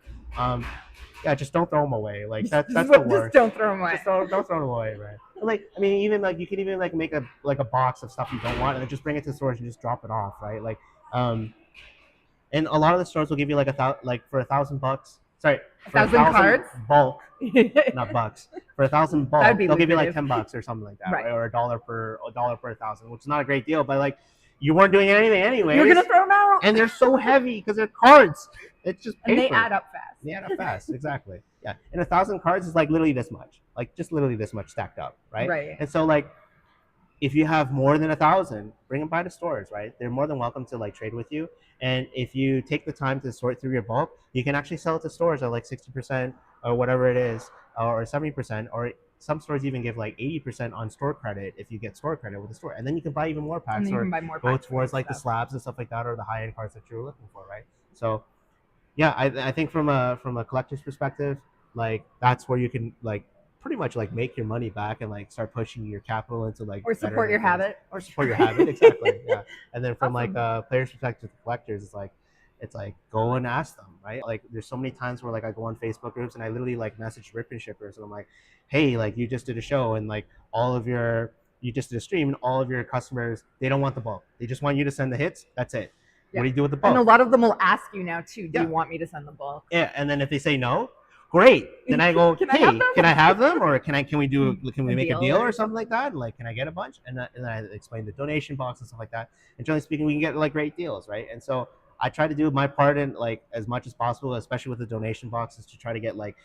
Speaker 2: Yeah, just don't throw them away. Like that's the worst.
Speaker 1: Just don't throw them away.
Speaker 2: Just don't throw them away, right? Like I mean, even like you can even like make a box of stuff you don't want, and then just bring it to the stores and just drop it off, right? Like, and a lot of the stores will give you like for $1,000. Sorry, for
Speaker 1: 1,000 cards
Speaker 2: bulk, not bucks. For 1,000 bulk, they'll give you like $10 or something like that, right? Or $1 per 1,000, which is not a great deal, but like you weren't doing anything anyway.
Speaker 1: You're gonna throw them out,
Speaker 2: and they're so heavy because they're cards. It's just paper.
Speaker 1: And they add up fast.
Speaker 2: They add up fast, exactly. Yeah, and 1,000 cards is like literally this much, like just literally this much stacked up, right?
Speaker 1: Right.
Speaker 2: And so like, if you have more than 1,000, bring them by the stores, right? They're more than welcome to like trade with you. And if you take the time to sort through your bulk, you can actually sell it to stores at like 60% or whatever it is, or 70%, or some stores even give like 80% on store credit if you get store credit with the store. And then you can buy even more packs or go towards like the slabs and stuff like that, or the high-end cards that you're looking for, right? So yeah, I think from a collector's perspective, like that's where you can like pretty much like make your money back and like start pushing your capital into like
Speaker 1: or support your habit.
Speaker 2: Or support your habit, exactly. Yeah. And then from like players' perspective to collectors, it's like go and ask them, right? Like there's so many times where like I go on Facebook groups and I literally like message rip and shippers and I'm like, hey, like you just did a show and like you just did a stream and all of your customers, they don't want the bulk. They just want you to send the hits. That's it. Yeah. What do you do with the bulk?
Speaker 1: And a lot of them will ask you now too, do you want me to send the bulk?
Speaker 2: Yeah. And then if they say no, great. Then I go, hey, can I have them? Or can we make a deal or something like that? Like, can I get a bunch? And then I explain the donation box and stuff like that. And generally speaking, we can get like great deals, right? And so I try to do my part in like as much as possible, especially with the donation boxes, to try to get like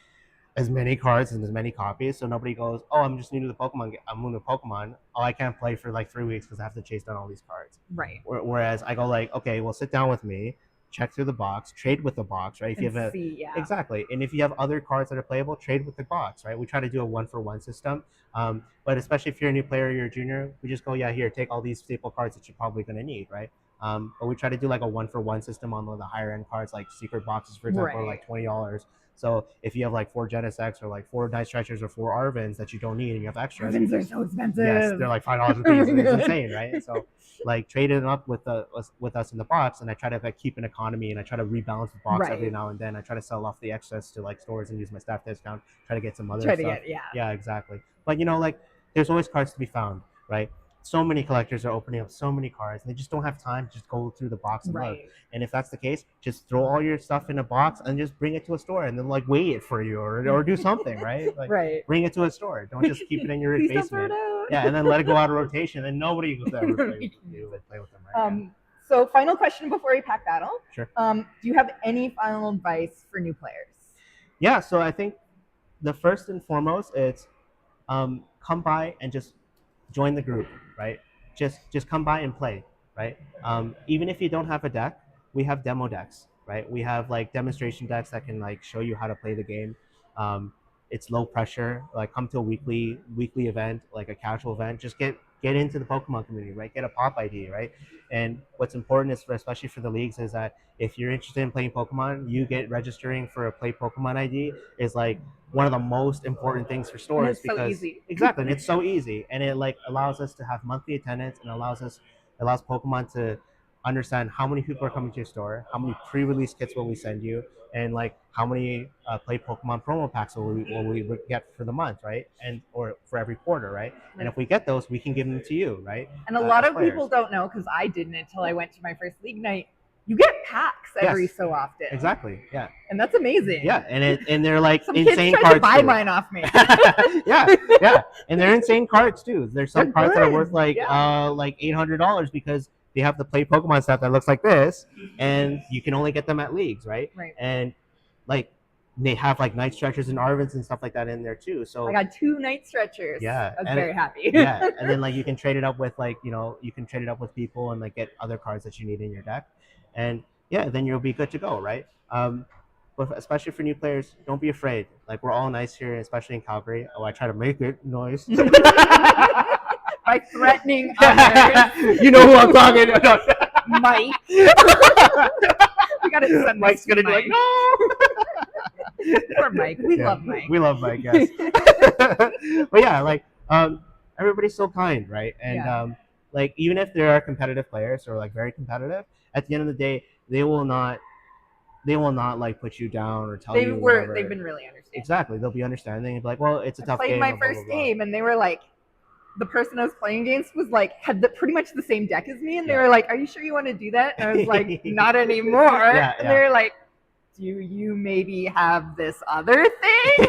Speaker 2: as many cards and as many copies, so nobody goes, "Oh, I'm just new to the Pokemon. I'm new to Pokemon. Oh, I can't play for like 3 weeks because I have to chase down all these cards."
Speaker 1: Right.
Speaker 2: Whereas I go like, "Okay, well, sit down with me, check through the box, trade with the box, right? If you
Speaker 1: And
Speaker 2: have a
Speaker 1: see, yeah.
Speaker 2: exactly, and if you have other cards that are playable, trade with the box, right? We try to do a 1-for-1 system, but especially if you're a new player, you're a junior, we just go, yeah, here, take all these staple cards that you're probably going to need, right? But we try to do like a 1-for-1 system on the higher end cards, like secret boxes, for example, are
Speaker 1: Right.
Speaker 2: like $20. So if you have like 4 Genesects or like 4 Night Stretchers or 4 Arvins that you don't need and you have extras,
Speaker 1: Arvins are so expensive.
Speaker 2: yes, they're like $5 a piece. It's insane, right? So like trade it up with us in the box, and I try to like keep an economy, and I try to rebalance the box every
Speaker 1: Right.
Speaker 2: now and then. I try to sell off the excess to like stores and use my staff discount. Try to get some other
Speaker 1: Try to
Speaker 2: stuff.
Speaker 1: get, yeah.
Speaker 2: Yeah, exactly. But like there's always cards to be found, right? So many collectors are opening up so many cards, and they just don't have time to just go through the box and look.
Speaker 1: Right.
Speaker 2: And if that's the case, just throw all your stuff in a box and just bring it to a store, and then like weigh it for you, or do something, right? Like
Speaker 1: Right.
Speaker 2: bring it to a store. Don't just keep it in your
Speaker 1: Please don't throw
Speaker 2: basement.
Speaker 1: it out.
Speaker 2: Yeah, and then let it go out of rotation, and nobody will ever play with them, right? Yeah.
Speaker 1: So final question before we pack battle.
Speaker 2: Sure.
Speaker 1: Do you have any final advice for new players?
Speaker 2: Yeah, so I think the first and foremost it's come by and just join the group, right? Just come by and play, right? Even if you don't have a deck, we have demo decks, right? We have like demonstration decks that can like show you how to play the game. It's low pressure. Like come to a weekly event, like a casual event. Just get into the Pokemon community, right? Get a pop ID, right? And what's important is, especially for the leagues, is that if you're interested in playing Pokemon, you get registering for a Play Pokemon ID is like one of the most important things for stores,
Speaker 1: and it's
Speaker 2: because
Speaker 1: so easy.
Speaker 2: Exactly, and it's so easy, and it like allows us to have monthly attendance, and allows Pokemon to understand how many people are coming to your store, how many pre-release kits will we send you, and like how many Play Pokemon promo packs will we get for the month, right? And or for every quarter, right? And if we get those, we can give them to you, right?
Speaker 1: And a lot of people don't know, because I didn't until I went to my first league night. You get packs every so often.
Speaker 2: Exactly. Yeah.
Speaker 1: And that's amazing.
Speaker 2: Yeah, and they're like
Speaker 1: some
Speaker 2: insane
Speaker 1: kids
Speaker 2: cards.
Speaker 1: To buy
Speaker 2: too.
Speaker 1: Mine off me.
Speaker 2: yeah, and they're insane cards too. There's some cards that are worth like $800 because they have the Play Pokemon stuff that looks like this, and you can only get them at leagues, right?
Speaker 1: Right.
Speaker 2: And like they have like Night Stretchers and Arvins and stuff like that in there too. So
Speaker 1: I got 2 Night Stretchers.
Speaker 2: Yeah,
Speaker 1: I was very happy.
Speaker 2: Yeah, and then like you can trade it up with you can trade it up with people and like get other cards that you need in your deck, and yeah, then you'll be good to go, right? But especially for new players, don't be afraid. Like we're all nice here, especially in Calgary. Oh, I try to make it nice
Speaker 1: by threatening others.
Speaker 2: You know who I'm talking about,
Speaker 1: Mike. We gotta send
Speaker 2: Mike's gonna be like, no.
Speaker 1: Poor Mike. We love Mike.
Speaker 2: We love Mike, yes. But yeah, like everybody's so kind, right? And like even if there are competitive players or like very competitive, at the end of the day, they will not like put you down or tell you whatever.
Speaker 1: They've been really understanding.
Speaker 2: Exactly, they'll be understanding and be like, well, it's a tough game.
Speaker 1: I played my first game, and they were like, the person I was playing against was like had pretty much the same deck as me, and they were like, "Are you sure you want to do that?" And I was like, "Not anymore." And they were like, "Do you maybe have this other thing?"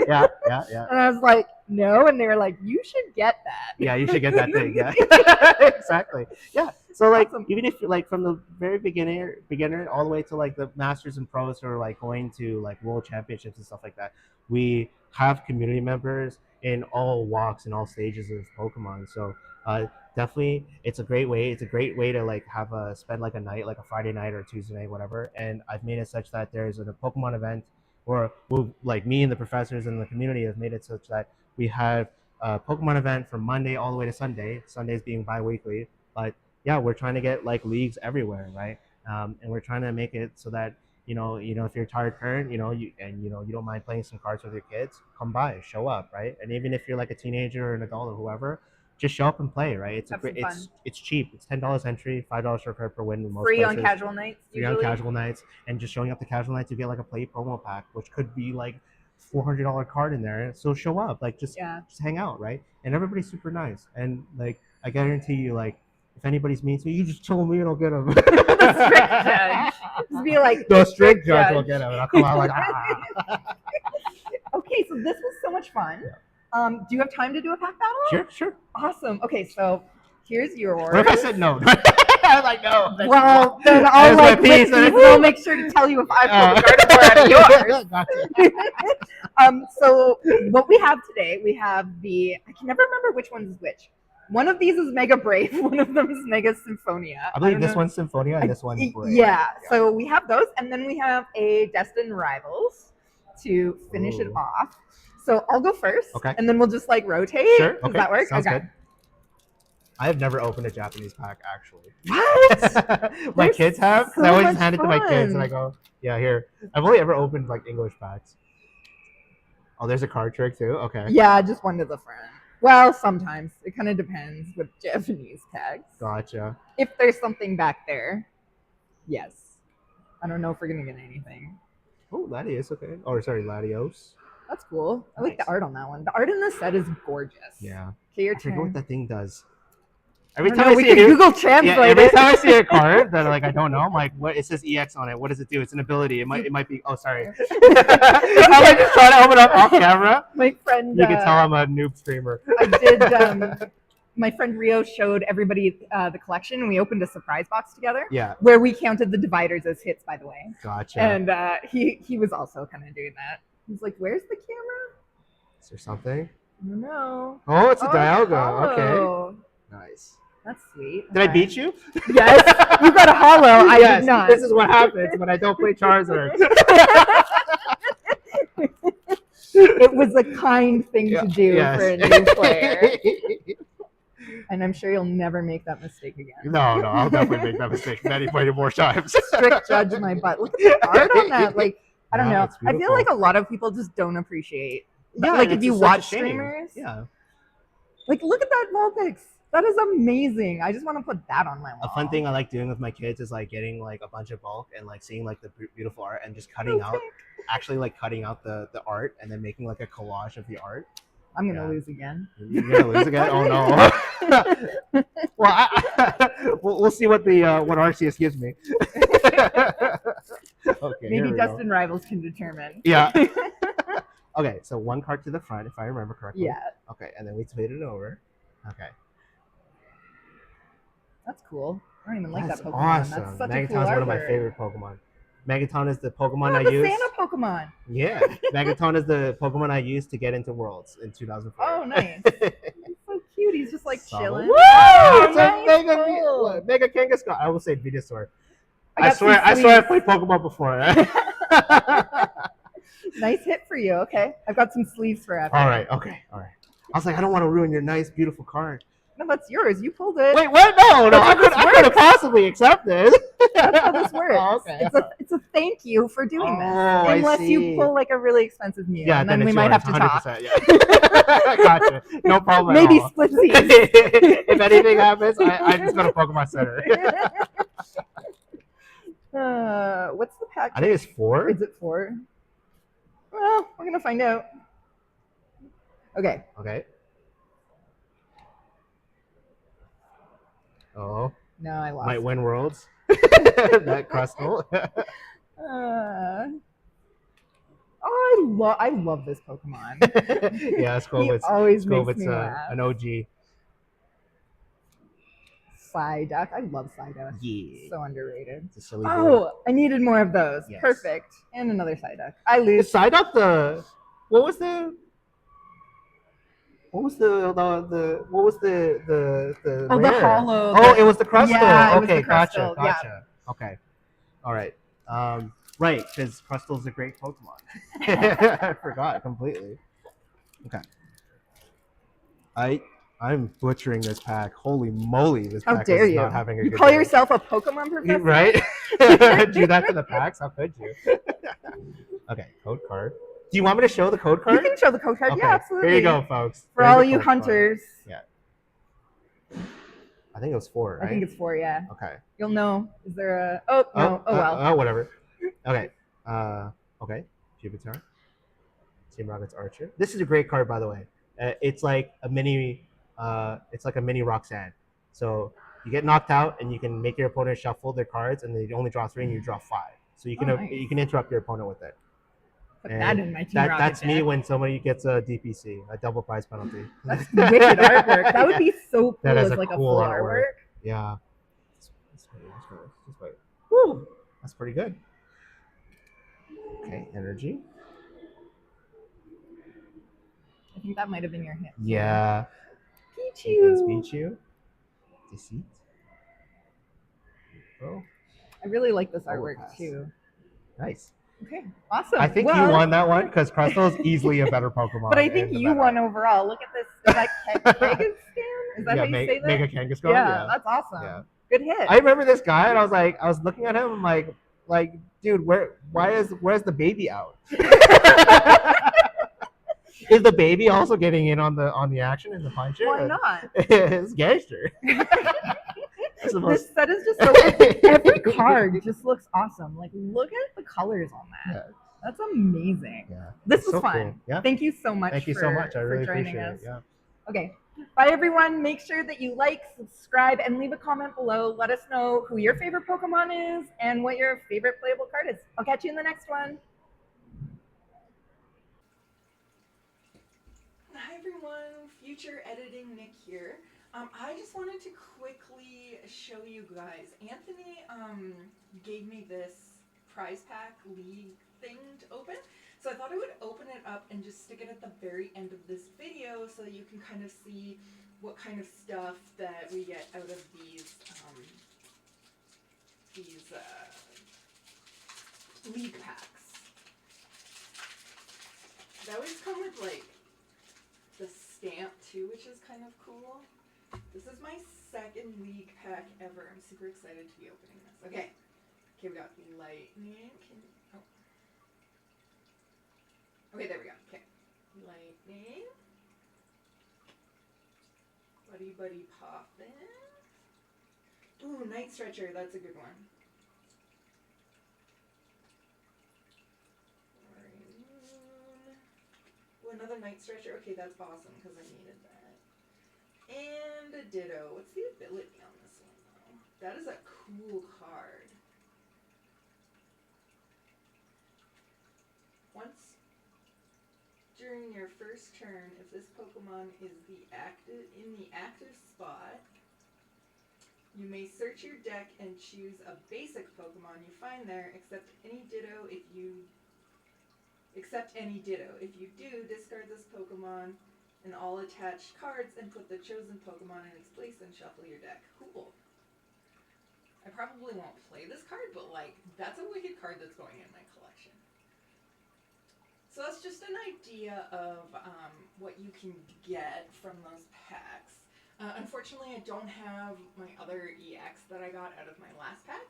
Speaker 2: yeah.
Speaker 1: And I was like, "No," and they were like, "You should get that."
Speaker 2: Yeah, you should get that thing. Yeah, exactly. Yeah. So like, awesome. Even if like from the very beginner all the way to like the masters and pros who are like going to like world championships and stuff like that, we have community members in all walks and all stages of Pokemon. So definitely, it's a great way. It's a great way to like have spend like a night, like a Friday night or Tuesday night, whatever. And I've made it such that there's a Pokemon event, or like me and the professors in the community have made it such that we have a Pokemon event from Monday all the way to Sunday. Sundays being bi-weekly, but yeah, we're trying to get like leagues everywhere, right? And we're trying to make it so that if you're a tired parent, you don't mind playing some cards with your kids, come by, show up, right? And even if you're like a teenager or an adult or whoever, just show up and play, right? It's cheap. It's $10 entry, $5 for card per win.
Speaker 1: Free places. On casual nights.
Speaker 2: Free on casual nights, and just showing up to casual nights, you get like a Play promo pack, which could be like $400 card in there. So show up, like just hang out, right? And everybody's super nice, and like I guarantee you, like if anybody's mean to you, you just tell me and I'll get them.
Speaker 1: The strict judge. Just be like,
Speaker 2: the strict judge will get them, and I'll come out like, ah.
Speaker 1: Okay, so this was so much fun. Do you have time to do a pack battle?
Speaker 2: Sure.
Speaker 1: Awesome. Okay, so here's yours.
Speaker 2: What if I said no? I was like, no.
Speaker 1: Well, then
Speaker 2: There's
Speaker 1: I'll
Speaker 2: my
Speaker 1: like
Speaker 2: piece,
Speaker 1: rip
Speaker 2: and
Speaker 1: these, and I'll make sure to tell you if I pulled a Gardevoir out of yours.
Speaker 2: Gotcha.
Speaker 1: So what we have today, we have I can never remember which one is which. One of these is Mega Brave, one of them is Mega Symphonia.
Speaker 2: I believe this one's Symphonia and this one's Brave.
Speaker 1: Yeah, so we have those, and then we have a Destined Rivals to finish it off. So I'll go first, and then we'll just like rotate.
Speaker 2: Sure.
Speaker 1: Does that work?
Speaker 2: Sounds good. I have never opened a Japanese pack, actually.
Speaker 1: What?
Speaker 2: My kids have.
Speaker 1: So
Speaker 2: I always
Speaker 1: much
Speaker 2: just hand it to my kids, and I
Speaker 1: fun.
Speaker 2: go, yeah, here. I've only ever opened like English packs. Oh, there's a card trick too? Okay.
Speaker 1: Yeah, just one to the front. Well, sometimes. It kind of depends with Japanese tags.
Speaker 2: Gotcha.
Speaker 1: If there's something back there, yes. I don't know if we're going to get anything.
Speaker 2: Oh, Latios, okay. Oh, sorry, Latios.
Speaker 1: That's cool. I like the art on that one. The art in this set is gorgeous.
Speaker 2: Yeah.
Speaker 1: Okay, your
Speaker 2: I forget
Speaker 1: turn.
Speaker 2: what that thing does. Every
Speaker 1: I
Speaker 2: time
Speaker 1: don't know,
Speaker 2: I
Speaker 1: we
Speaker 2: see
Speaker 1: can
Speaker 2: it,
Speaker 1: Google Translate
Speaker 2: every
Speaker 1: it.
Speaker 2: time I see a card that like I don't know, I'm like, what? It says EX on it. What does it do? It's an ability. It might be. Oh, sorry. I'm like just trying to open up off camera.
Speaker 1: My friend.
Speaker 2: You can tell I'm a noob streamer.
Speaker 1: I did. My friend Rio showed everybody the collection, and we opened a surprise box together.
Speaker 2: Yeah.
Speaker 1: Where we counted the dividers as hits, by the way.
Speaker 2: Gotcha.
Speaker 1: And he was also kind of doing that. He's like, "Where's the camera?
Speaker 2: Is there something?
Speaker 1: I don't know."
Speaker 2: Oh, it's a Dialga.
Speaker 1: Oh,
Speaker 2: Okay. Nice.
Speaker 1: That's sweet.
Speaker 2: Did I beat you?
Speaker 1: Yes. You got a hollow. I did not.
Speaker 2: This is what happens when I don't play Charizard.
Speaker 1: It was a kind thing to do for a new player. And I'm sure you'll never make that mistake again.
Speaker 2: No, I'll definitely make that mistake many more times.
Speaker 1: Strict judge my butt. Look at the art on that. Like, I don't know. I feel like a lot of people just don't appreciate. Like if you watch streamers.
Speaker 2: Yeah.
Speaker 1: Like, look at that Vulpix. That is amazing. I just want to put that on my wall.
Speaker 2: A fun thing I like doing with my kids is like getting like a bunch of bulk and like seeing like the beautiful art and just cutting out, actually like cutting out the art and then making like a collage of the art.
Speaker 1: I'm gonna lose again.
Speaker 2: You're gonna lose again? Oh no. Well, we'll see what the what Arceus gives me. Okay.
Speaker 1: Maybe Destined Rivals can determine.
Speaker 2: Yeah. Okay, so one card to the front, if I remember correctly.
Speaker 1: Yeah.
Speaker 2: Okay, and then we split it over. Okay.
Speaker 1: That's cool. I don't even like that Pokemon.
Speaker 2: Awesome.
Speaker 1: That's such
Speaker 2: Megaton's
Speaker 1: a cool artwork.
Speaker 2: one of my favorite Pokemon. Megaton is the Pokemon I
Speaker 1: the
Speaker 2: use.
Speaker 1: Santa Pokemon.
Speaker 2: Yeah, Megaton is the Pokemon I used to get into Worlds in 2004.
Speaker 1: Oh, nice. He's so cute. He's just like chilling.
Speaker 2: Woo!
Speaker 1: Oh,
Speaker 2: It's
Speaker 1: nice,
Speaker 2: a
Speaker 1: cool.
Speaker 2: Mega Kangaskhan. I will say Venusaur.
Speaker 1: I
Speaker 2: swear I've played Pokemon before.
Speaker 1: Nice hit for you. Okay, I've got some sleeves for after.
Speaker 2: All right. I was like, I don't want to ruin your nice, beautiful card.
Speaker 1: No, that's yours. You pulled it.
Speaker 2: Wait, what? No, I could have possibly accepted.
Speaker 1: That's how this works.
Speaker 2: Oh, okay.
Speaker 1: It's a thank you for doing this.
Speaker 2: Oh,
Speaker 1: Unless
Speaker 2: I
Speaker 1: you
Speaker 2: see.
Speaker 1: pull like a really expensive Mew,
Speaker 2: Yeah,
Speaker 1: and then we
Speaker 2: it's
Speaker 1: might
Speaker 2: yours,
Speaker 1: have to talk.
Speaker 2: 100%, yeah. Gotcha. No problem.
Speaker 1: Maybe
Speaker 2: at all.
Speaker 1: splitsies.
Speaker 2: If anything happens, I just go to Pokemon Center.
Speaker 1: What's the pack?
Speaker 2: I think it's 4.
Speaker 1: Is it 4? Well, we're gonna find out. Okay.
Speaker 2: Oh.
Speaker 1: No, I lost.
Speaker 2: Might win Worlds. That Crustle.
Speaker 1: I love this Pokemon.
Speaker 2: Yeah,
Speaker 1: He always makes me
Speaker 2: Scovet's
Speaker 1: laugh.
Speaker 2: an OG.
Speaker 1: Psyduck. I love Psyduck.
Speaker 2: Yeah.
Speaker 1: So underrated.
Speaker 2: It's a silly boy.
Speaker 1: Oh, I needed more of those.
Speaker 2: Yes.
Speaker 1: Perfect. And another Psyduck. I lose.
Speaker 2: Is Psyduck what was the
Speaker 1: Oh,
Speaker 2: rare?
Speaker 1: the hollow.
Speaker 2: Oh, it was the Crustle.
Speaker 1: Yeah, it was
Speaker 2: Okay,
Speaker 1: the Crustle,
Speaker 2: gotcha.
Speaker 1: yeah.
Speaker 2: Okay. All right. Right, because Crustle's a great Pokemon. I forgot completely. Okay. I'm butchering this pack. Holy moly, this
Speaker 1: How
Speaker 2: pack
Speaker 1: dare
Speaker 2: is
Speaker 1: you?
Speaker 2: not having a
Speaker 1: You
Speaker 2: good
Speaker 1: call
Speaker 2: day.
Speaker 1: yourself a Pokemon professor?
Speaker 2: Right? Do that to the packs? How could you? Okay, code card. Do you want me to show the code card?
Speaker 1: You can show the code card.
Speaker 2: Okay,
Speaker 1: Yeah, absolutely.
Speaker 2: Here you go, folks.
Speaker 1: For
Speaker 2: There's
Speaker 1: all
Speaker 2: the
Speaker 1: you
Speaker 2: code card.
Speaker 1: hunters.
Speaker 2: Yeah. I think it was 4, right?
Speaker 1: I think it's 4, yeah.
Speaker 2: Okay.
Speaker 1: You'll know. Is there a... Oh, no. Oh, well.
Speaker 2: Oh, whatever. Okay. Okay. Jupiter. Team Rocket's Archer. This is a great card, by the way. It's like a mini Roxanne. So you get knocked out, and you can make your opponent shuffle their cards, and they only draw 3, and you draw 5. So you can
Speaker 1: nice.
Speaker 2: You can interrupt your opponent with it.
Speaker 1: Put
Speaker 2: And
Speaker 1: that in my Team Rocket
Speaker 2: that's me
Speaker 1: deck.
Speaker 2: when somebody gets a DPC, a double prize penalty.
Speaker 1: That's wicked artwork. That would be so cool
Speaker 2: That is
Speaker 1: as
Speaker 2: a
Speaker 1: like
Speaker 2: cool
Speaker 1: a full
Speaker 2: artwork.
Speaker 1: artwork.
Speaker 2: Yeah. It's Okay, just wait. Woo! That's pretty good. Okay, energy.
Speaker 1: I think that might have been your hint.
Speaker 2: Yeah.
Speaker 1: Pichu.
Speaker 2: Pichu. Deceit. Oh,
Speaker 1: I really like this artwork
Speaker 2: Overpass.
Speaker 1: too.
Speaker 2: Nice.
Speaker 1: Okay, awesome.
Speaker 2: I think you won that one because Crustle is easily a better Pokemon.
Speaker 1: But I think you won overall. Look at this. Is that Kangaskhan? Is that how you say that?
Speaker 2: Mega Kangaskhan.
Speaker 1: Yeah, that's awesome.
Speaker 2: Yeah.
Speaker 1: Good hit.
Speaker 2: I remember this guy, and I was looking at him, I'm like, dude, where's the baby out? Is the baby also getting in on the action in the punch?
Speaker 1: Why not?
Speaker 2: It's gangster.
Speaker 1: This set is just so every card just looks awesome. Like look at the colors on that. Yeah. That's amazing. Yeah. This was so fun. Cool. Yeah. Thank you so much.
Speaker 2: Thank you so much. I really appreciate it. Yeah.
Speaker 1: Okay. Bye everyone. Make sure that you like, subscribe, and leave a comment below. Let us know who your favorite Pokemon is and what your favorite playable card is. I'll catch you in the next one. Hi everyone, future editing Nick here. I just wanted to quickly show you guys. Anthony gave me this prize pack league thing to open. So I thought I would open it up and just stick it at the very end of this video so that you can kind of see what kind of stuff that we get out of these league packs. They always come with like the stamp too, which is kind of cool. This is my second league pack ever. I'm super excited to be opening this. Okay, we got lightning. Okay, there we go. Okay, lightning. Buddy poppin'. Ooh, night stretcher. That's a good one. Ooh, another night stretcher. Okay, that's awesome because I needed that. And a Ditto. What's the ability on this one, though? That is a cool card. Once during your first turn, if this Pokemon is in the active spot, you may search your deck and choose a basic Pokemon you find there, except any Ditto. If you do, discard this Pokemon and all attached cards and put the chosen Pokemon in its place and shuffle your deck. Cool. I probably won't play this card, but like, that's a wicked card that's going in my collection. So that's just an idea of what you can get from those packs. Unfortunately, I don't have my other EX that I got out of my last pack.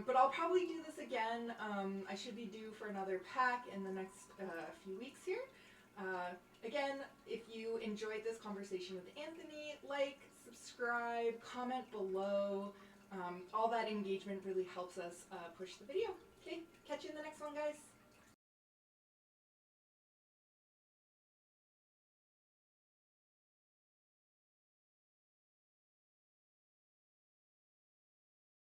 Speaker 1: But I'll probably do this again. I should be due for another pack in the next few weeks here. Again, if you enjoyed this conversation with Anthony, like, subscribe, comment below. All that engagement really helps us push the video. Okay, catch you in the next one, guys.